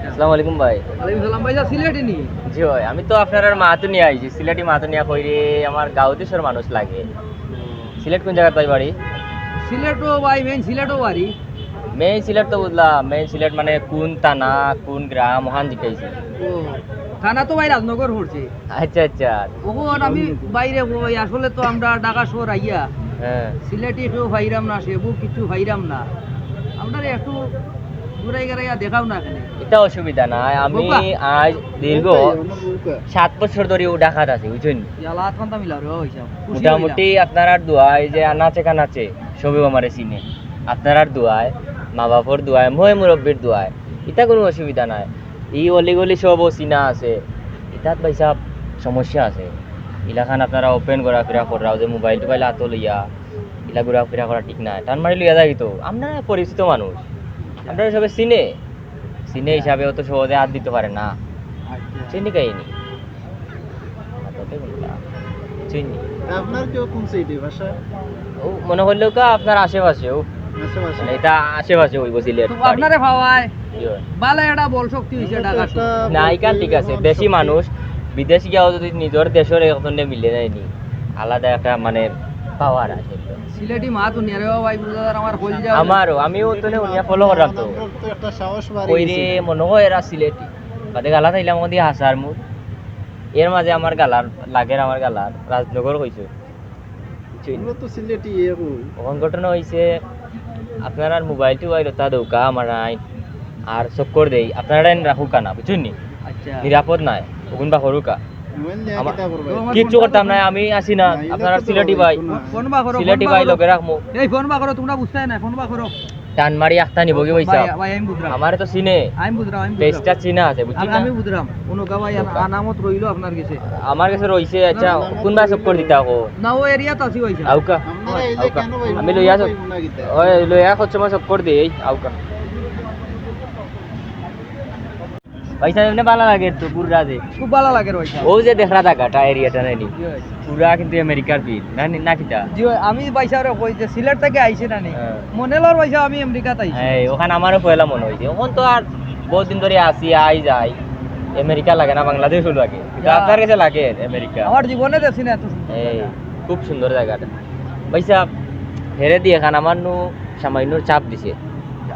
আসসালামু আলাইকুম ভাই। ওয়ালাইকুম সালাম ভাই, সিলেটি নি? জি ভাই, আমি তো আপনার মাহাতো নিয়ে আইছি, সিলেটি মাহাতো নিয়ে কইরে আমার গাঁও দেশের মানুষ লাগে। সিলেট কোন জায়গায় ভাই বাড়ি? সিলেটও ভাই, মেইন সিলেটও বাড়ি। মেইন সিলেট তো বুঝলাম, মেইন সিলেট মানে কোন থানা কোন গ্রাম ওখান জিজ্ঞাসি। ও থানা তো ভাই রাজনগর পড়ছে। আচ্ছা আচ্ছা। ওখান আমি বাইরে ভাই, আসলে তো আমরা ঢাকা শহর আইয়া হ্যাঁ, সিলেটি কেউ ভাইরাম না, সেবু কিছু ভাইরাম না। আমরা একটু ঘুরাই গেরাইয়া দেখাও না এখানে। এটা অসুবিধা নাই। আমি বাবা। আজ দীর্ঘ 7 বছর ধরে ঢাকাত আছি, বুঝছেন? ইয়ালা আতকান্তা মিলাও রে হিসাব। মোটামুটি আপনার আর দোয়ায় যে আনাচে কানাচে সবে আমারে চিনে, আপনার আর দোয়ায়, মা বাপর দোয়ায়, মই মুরব্বীর দোয়ায়, এটা কোনো অসুবিধা নাই। এই অলিগলি সব চিনা আছে। এটাত ভাই সাহেব সমস্যা আছে। ইলাখান আপনারা ওপেন ঘোরাফেরা করাও যে মোবাইল টোবাইল হাতো লইয়া ইলা ঘোরাফেরা করা ঠিক নাই। টান মারি লইয়া যাই তো, আপনারা পরিচিত মানুষ, আপনারা সবে চিনে চিনে হিসাবে অত সহজে হাত দিতে পারে না। চিনি কাহিনি চিনি আপনার কেউ কোন সাইডে ভাষা? ও মনে করলেও কা আপনার আশেপাশেও, আশেপাশে মানে এটা আশেপাশে হইব সিলেট বাড়ি। আপনারে ভাবায় কি হয়? বালা এটা বল শক্তি হইছে ঢাকা শহর। না ইকান ঠিক আছে, দেশি মানুষ বিদেশ গিয়াও যদি নিজের দেশের এখন মিলে যায়নি, আলাদা একটা মানে পাওয়ার আছে। সিলেটি মা তো নিয়ে রে ভাই, বুঝার আমার কলজা। আমারও, আমিও তো উনিয়া ফলো করাম তো একটা সাহস বাড়ি ওই রে মনে হয় এরা সিলেটি বাদে গালা থাইলাম আমাদের হাসার মুখ। এর মাঝে আমার গালার লাগের, আমার গালার রাজনগর হয়েছে। এগুলো তো সিলেটি এরকম। ওখান ঘটনা হয়েছে আপনার আর মোবাইল টোবাইল তা দৌকা আমার আইন আর চক্কর দেই আপনারা রাখুকা না, বুঝছেন নি? আচ্ছা নিরাপদ নাই ওগুন বা হরুকা মোবাইল নিয়ে আমার- কিটা করবে? কিচ্ছু করতাম না, আমি আসি না। আপনারা সিলেটি ভাই, ফোন বা করো, সিলেটি ফোন বা ভাই করো। লোকে রাখবো এই ফোন বা করো, তোমরা বুঝতে না, ফোন বা করো। টান মারি আখতা নিব কি পয়সা। ভাই ভাই আমি বুঝরাম, আমার তো চিনে আমি বুঝরাম, আমি পেজটা বুঝরাম, চিনা আছে, বুঝছেন না? আমি বুঝরাম। অনুকা ভাই আনামত রইলো আপনার কাছে। আমার কাছে রইছে। আচ্ছা কোনবা চক্কর দিতা আকো না ও এরিয়াত আছি ভাই। আউকা আপনারা এই যে আউকা কেন ভাই আমি লইয়া মোবাইল না কিটা? ওই লইয়া খরচ মা চক্কর দেই আউকা পয়সা এমনি ভালো লাগে তো পুরা দে। খুব ভালো লাগে ভাই। ও যে দেখরা জায়গাটা এরিয়াটা নাইনি পুরা কিন্তু আমেরিকার ফিল না না কিটা। জি ভাই, আমি পয়সা রে কই যে সিলেট থেকে আইছি না নি হ্যাঁ। মনে লর পয়সা আমি আমেরিকাতে আইছি। হ্যাঁ ওখানে আমারও পয়লা মনে হয়েছে। ওখান তো আর বহুত দিন ধরে আসি আই যাই, আমেরিকা লাগে না বাংলাদেশও লাগে, কিন্তু Yeah. আপনার কাছে লাগে আমেরিকা। আমার জীবনে দেখছি না এত সুন্দর এই জায়গা। খুব সুন্দর জায়গাটা পয়সা হেরে দিয়ে খান আমার নু সামান্য চাপ দিছে।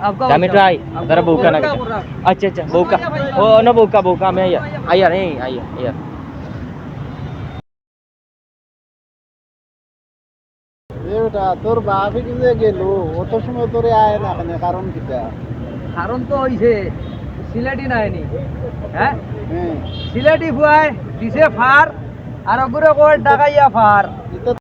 आपका আমি তো আই তারা বউকা না কিটা। আচ্ছা আচ্ছা বউকা ও না বউকা বউকা আমি আইয়া আইয়া রে আইয়া আইয়া এটা তোর বাপে কি যে গেল অত সময় তোরে আয় না কেন, কারণ কিটা? কারণ তো হইছে সিলেটি নাইনি, হ্যাঁ হ্যাঁ সিলেটি ফুয়ায় দিছে ফার আর অগুরে কয় ডাকাইয়া ফার। এটা